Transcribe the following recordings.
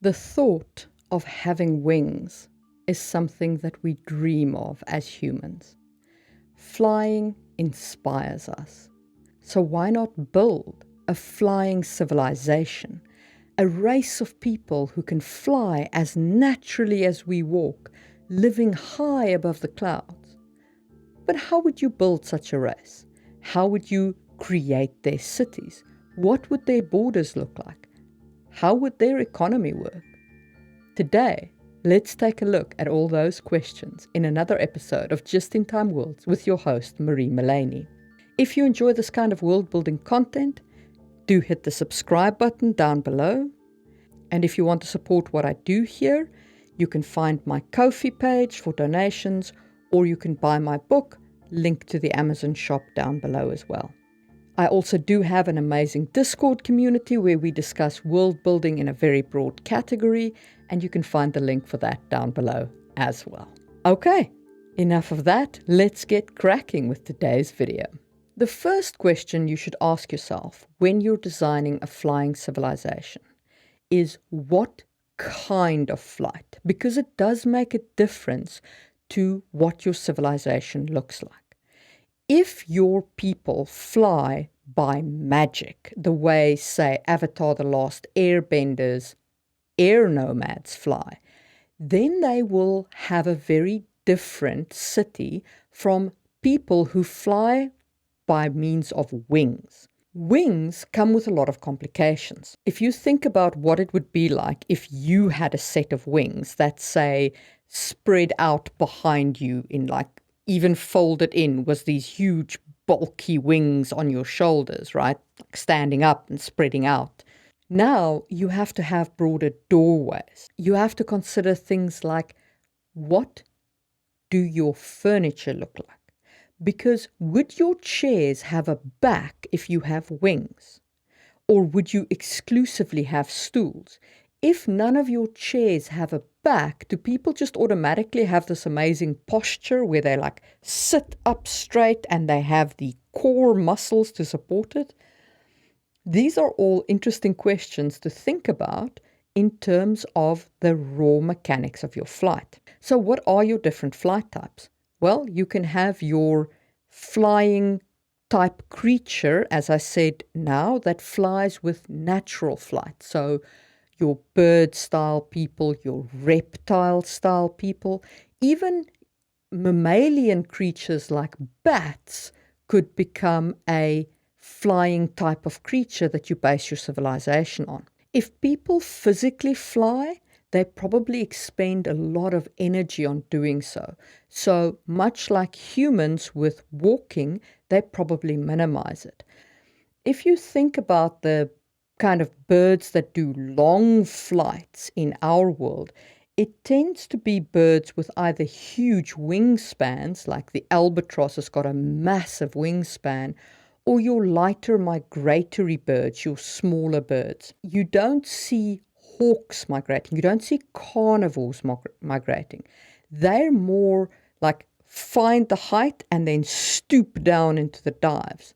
The thought of having wings is something that we dream of as humans. Flying inspires us. So why not build a flying civilization, a race of people who can fly as naturally as we walk, living high above the clouds? But how would you build such a race? How would you create their cities? What would their borders look like? How would their economy work? Today, let's take a look at all those questions in another episode of Just in Time Worlds with your host, Marie Mullaney. If you enjoy this kind of world building content, do hit the subscribe button down below. And if you want to support what I do here, you can find my Ko-fi page for donations, or you can buy my book, linked to the Amazon shop down below as well. I also do have an amazing Discord community where we discuss world building in a very broad category, and you can find the link for that down below as well. Okay, enough of that. Let's get cracking with today's video. The first question you should ask yourself when you're designing a flying civilization is what kind of flight? Because it does make a difference to what your civilization looks like. If your people fly by magic, the way, say, Avatar: The Last Airbender's air nomads fly, then they will have a very different city from people who fly by means of wings. Wings come with a lot of complications. If you think about what it would be like if you had a set of wings that, say, spread out behind you in even folded in, was these huge bulky wings on your shoulders, right? Like standing up and spreading out. Now you have to have broader doorways. You have to consider things like, what do your furniture look like? Because would your chairs have a back if you have wings? Or would you exclusively have stools? If none of your chairs have a back, do people just automatically have this amazing posture where they sit up straight and they have the core muscles to support it? These are all interesting questions to think about in terms of the raw mechanics of your flight. So what are your different flight types? Well, you can have your flying type creature, as I said now, that flies with natural flight. So your bird style people, your reptile style people, even mammalian creatures like bats could become a flying type of creature that you base your civilization on. If people physically fly, they probably expend a lot of energy on doing so. So much like humans with walking, they probably minimize it. If you think about the kind of birds that do long flights in our world, it tends to be birds with either huge wingspans, like the albatross has got a massive wingspan, or your lighter migratory birds, your smaller birds. You don't see hawks migrating. You don't see carnivores migrating. They're more like find the height and then stoop down into the dives.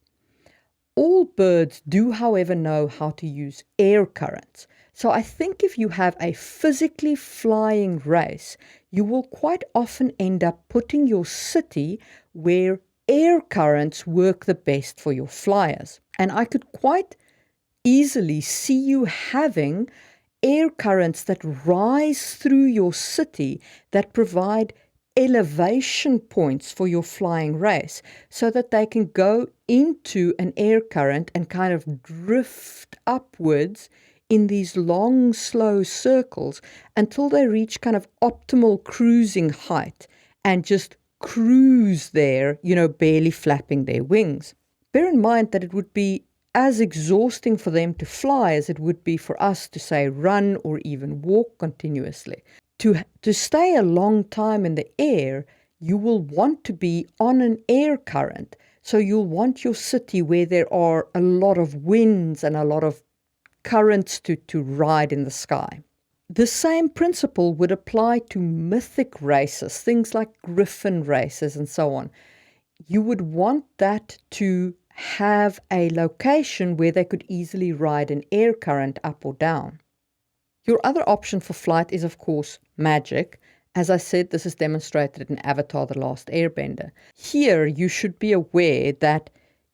All birds do, however, know how to use air currents. So I think if you have a physically flying race, you will quite often end up putting your city where air currents work the best for your flyers. And I could quite easily see you having air currents that rise through your city that provide elevation points for your flying race so that they can go into an air current and kind of drift upwards in these long, slow circles until they reach kind of optimal cruising height and just cruise there, barely flapping their wings. Bear in mind that it would be as exhausting for them to fly as it would be for us to, say, run or even walk continuously. To stay a long time in the air, you will want to be on an air current. So you'll want your city where there are a lot of winds and a lot of currents to ride in the sky. The same principle would apply to mythic races, things like griffin races and so on. You would want that to have a location where they could easily ride an air current up or down. Your other option for flight is, of course, magic. As I said, this is demonstrated in Avatar: The Last Airbender. Here, you should be aware that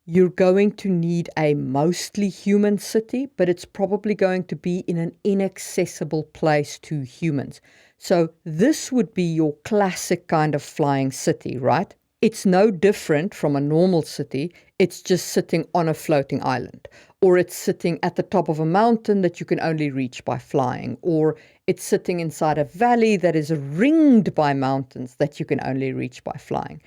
you're going to need a mostly human city, but it's probably going to be in an inaccessible place to humans. So this would be your classic kind of flying city, right? It's no different from a normal city. It's just sitting on a floating island, or it's sitting at the top of a mountain that you can only reach by flying, or it's sitting inside a valley that is ringed by mountains that you can only reach by flying.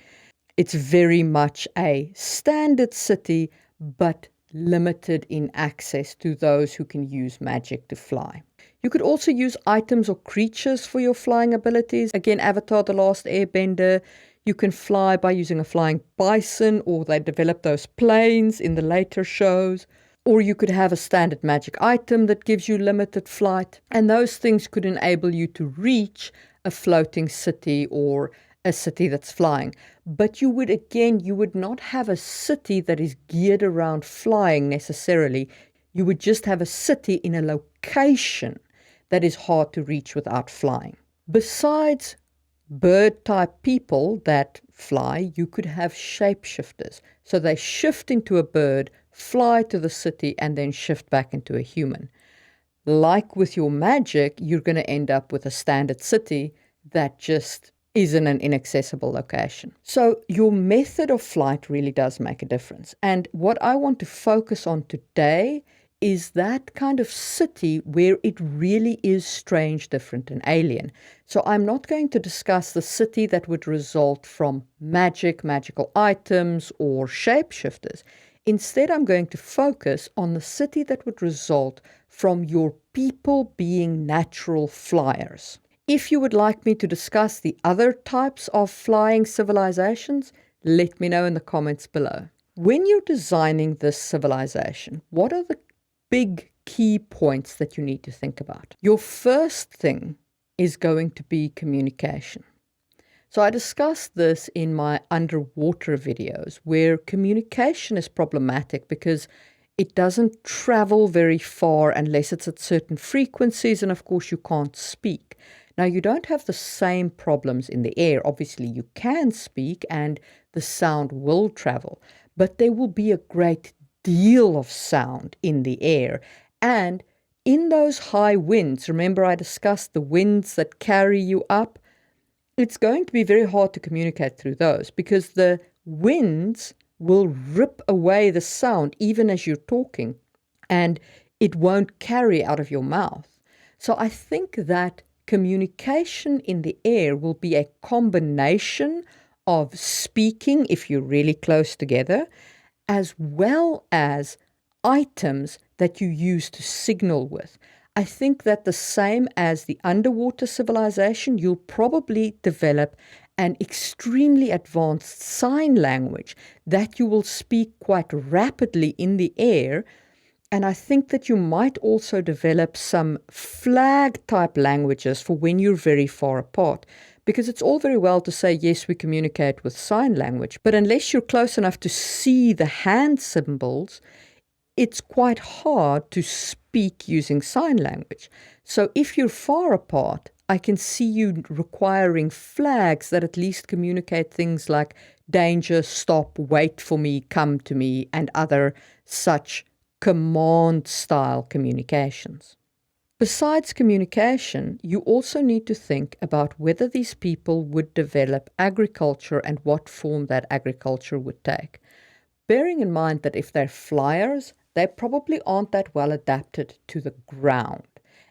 It's very much a standard city, but limited in access to those who can use magic to fly. You could also use items or creatures for your flying abilities. Again, Avatar: The Last Airbender, you can fly by using a flying bison, or they develop those planes in the later shows. Or you could have a standard magic item that gives you limited flight, and those things could enable you to reach a floating city or a city that's flying. But you would not have a city that is geared around flying necessarily. You would just have a city in a location that is hard to reach without flying. Besides bird-type people that fly, you could have shapeshifters. So they shift into a bird, fly to the city, and then shift back into a human. Like with your magic, you're going to end up with a standard city that just is in an inaccessible location. So your method of flight really does make a difference. And what I want to focus on today is that kind of city where it really is strange, different, and alien. So I'm not going to discuss the city that would result from magic, magical items, or shapeshifters. Instead, I'm going to focus on the city that would result from your people being natural flyers. If you would like me to discuss the other types of flying civilizations, let me know in the comments below. When you're designing this civilization, what are the big key points that you need to think about? Your first thing is going to be communication. So I discussed this in my underwater videos, where communication is problematic because it doesn't travel very far unless it's at certain frequencies, and of course you can't speak. Now, you don't have the same problems in the air. Obviously, you can speak and the sound will travel, but there will be a great deal of sound in the air. And in those high winds, remember I discussed the winds that carry you up? It's going to be very hard to communicate through those because the winds will rip away the sound even as you're talking, and it won't carry out of your mouth. So I think that communication in the air will be a combination of speaking if you're really close together, as well as items that you use to signal with. I think that the same as the underwater civilization, you'll probably develop an extremely advanced sign language that you will speak quite rapidly in the air. And I think that you might also develop some flag type languages for when you're very far apart. Because it's all very well to say, yes, we communicate with sign language, but unless you're close enough to see the hand symbols, it's quite hard to speak using sign language. So if you're far apart, I can see you requiring flags that at least communicate things like danger, stop, wait for me, come to me, and other such command-style communications. Besides communication, you also need to think about whether these people would develop agriculture and what form that agriculture would take. Bearing in mind that if they're flyers, they probably aren't that well adapted to the ground.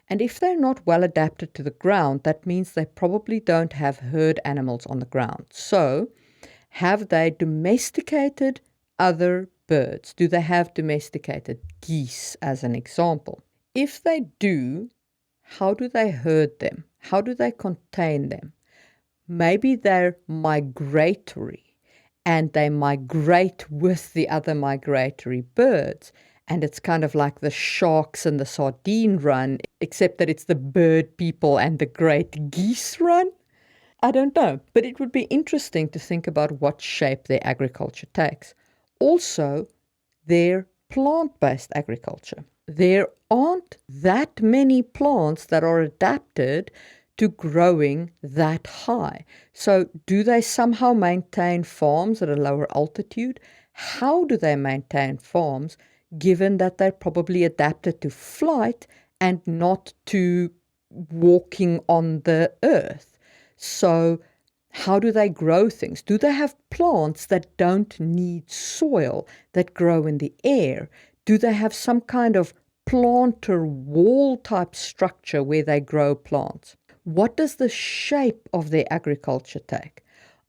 And if they're not well adapted to the ground, that means they probably don't have herd animals on the ground. So, have they domesticated other birds? Do they have domesticated geese, as an example? If they do, how do they herd them? How do they contain them? Maybe they're migratory and they migrate with the other migratory birds. And it's kind of like the sharks and the sardine run, except that it's the bird people and the great geese run. I don't know, but it would be interesting to think about what shape their agriculture takes. Also, their plant-based agriculture. there aren't that many plants that are adapted to growing that high. So do they somehow maintain farms at a lower altitude? How do they maintain farms given that they're probably adapted to flight and not to walking on the earth? So how do they grow things? Do they have plants that don't need soil, that grow in the air? Do they have some kind of planter wall type structure where they grow plants? What does the shape of their agriculture take?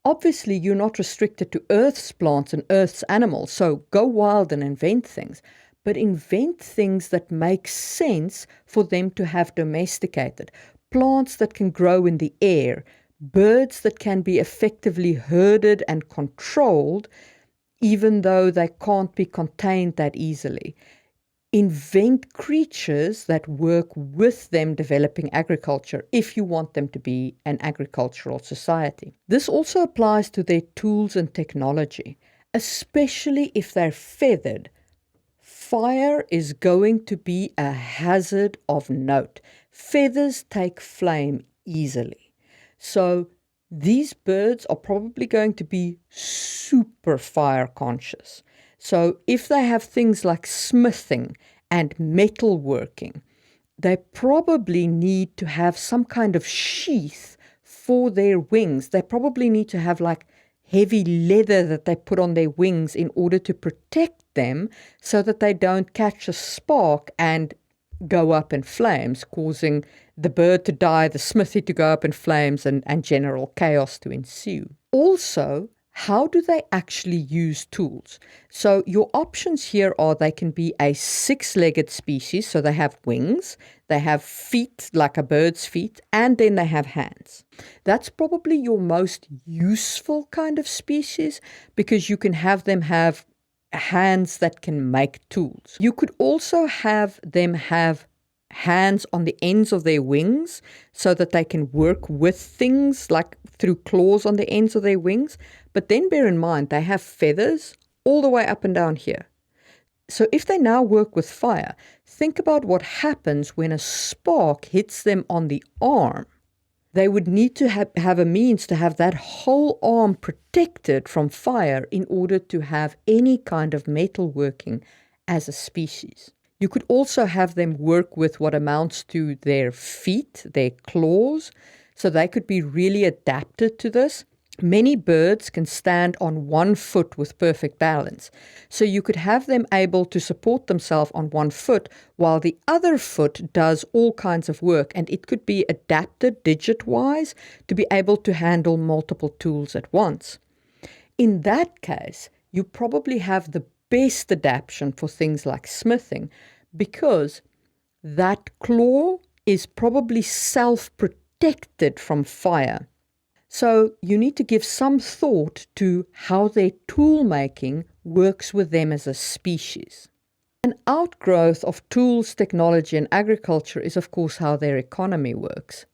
Obviously, you're not restricted to Earth's plants and Earth's animals, so go wild and invent things. But invent things that make sense for them to have domesticated. Plants that can grow in the air, birds that can be effectively herded and controlled, even though they can't be contained that easily. Invent creatures that work with them developing agriculture if you want them to be an agricultural society. This also applies to their tools and technology, especially if they're feathered. Fire is going to be a hazard of note. Feathers take flame easily. So these birds are probably going to be super fire conscious. So if they have things like smithing and metalworking, they probably need to have some kind of sheath for their wings. They probably need to have like heavy leather that they put on their wings in order to protect them so that they don't catch a spark and go up in flames, causing the bird to die, the smithy to go up in flames, and general chaos to ensue. Also, how do they actually use tools? So your options here are they can be a six-legged species, so they have wings, they have feet like a bird's feet, and then they have hands. That's probably your most useful kind of species because you can have them have hands that can make tools. You could also have them have hands on the ends of their wings so that they can work with things like through claws on the ends of their wings. But then bear in mind, they have feathers all the way up and down here. So if they now work with fire, think about what happens when a spark hits them on the arm. They would need to have a means to have that whole arm protected from fire in order to have any kind of metalworking as a species. You could also have them work with what amounts to their feet, their claws, so they could be really adapted to this. Many birds can stand on one foot with perfect balance. So you could have them able to support themselves on one foot while the other foot does all kinds of work. And it could be adapted digit-wise to be able to handle multiple tools at once. In that case, you probably have the best adaptation for things like smithing because that claw is probably self-protected from fire. So you need to give some thought to how their tool making works with them as a species. An outgrowth of tools, technology, and agriculture is, of course, how their economy works.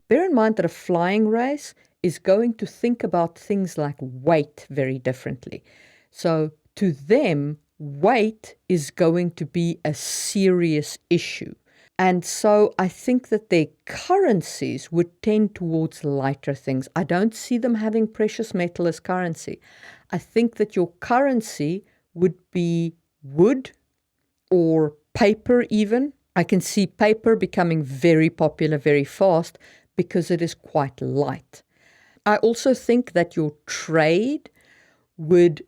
Bear in mind that a flying race is going to think about things like weight very differently. So to them, weight is going to be a serious issue. And so I think that their currencies would tend towards lighter things. I don't see them having precious metal as currency. I think that your currency would be wood or paper even. I can see paper becoming very popular very fast because it is quite light. I also think that your trade would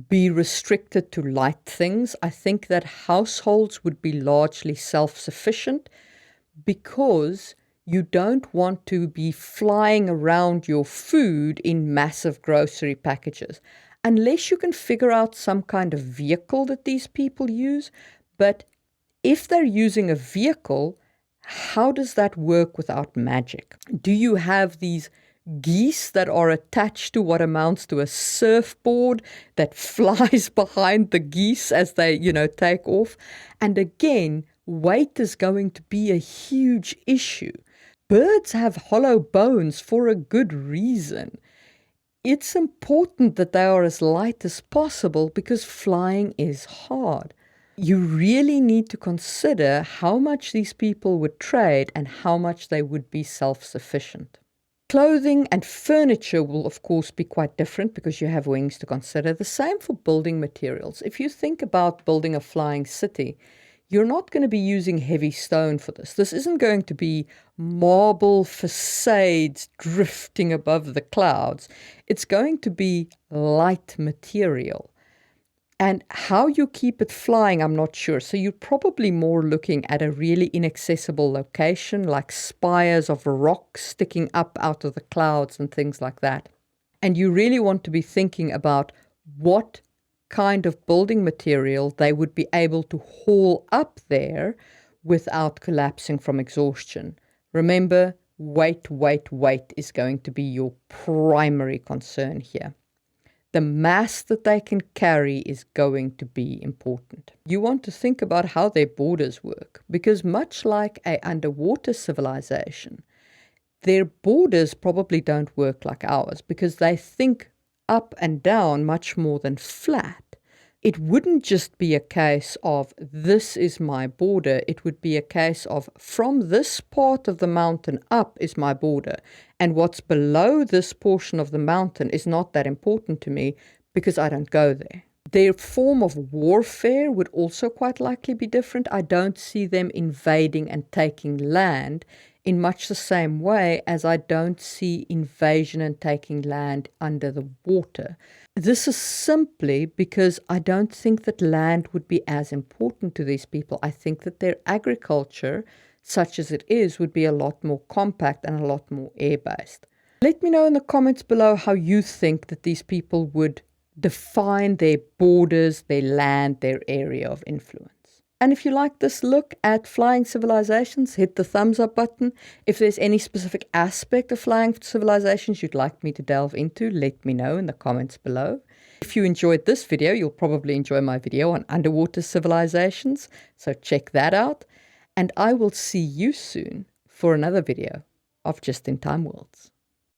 be restricted to light things. I think that households would be largely self-sufficient because you don't want to be flying around your food in massive grocery packages, unless you can figure out some kind of vehicle that these people use. But if they're using a vehicle, how does that work without magic? Do you have these geese that are attached to what amounts to a surfboard that flies behind the geese as they, take off? And again, weight is going to be a huge issue. Birds have hollow bones for a good reason. It's important that they are as light as possible because flying is hard. You really need to consider how much these people would trade and how much they would be self-sufficient. Clothing and furniture will, of course, be quite different because you have wings to consider. The same for building materials. If you think about building a flying city, you're not going to be using heavy stone for this. This isn't going to be marble facades drifting above the clouds. It's going to be light material. And how you keep it flying, I'm not sure. So you're probably more looking at a really inaccessible location, like spires of rock sticking up out of the clouds and things like that. And you really want to be thinking about what kind of building material they would be able to haul up there without collapsing from exhaustion. Remember, weight is going to be your primary concern here. The mass that they can carry is going to be important. You want to think about how their borders work, because much like an underwater civilization, their borders probably don't work like ours because they think up and down much more than flat. It wouldn't just be a case of this is my border. It would be a case of from this part of the mountain up is my border. And what's below this portion of the mountain is not that important to me because I don't go there. Their form of warfare would also quite likely be different. I don't see them invading and taking land in much the same way as I don't see invasion and taking land under the water. This is simply because I don't think that land would be as important to these people. I think that their agriculture, such as it is, would be a lot more compact and a lot more air-based. Let me know in the comments below how you think that these people would define their borders, their land, their area of influence. And if you like this look at flying civilizations, hit the thumbs up button. If there's any specific aspect of flying civilizations you'd like me to delve into, let me know in the comments below. If you enjoyed this video, you'll probably enjoy my video on underwater civilizations, so check that out. And I will see you soon for another video of Just in Time Worlds.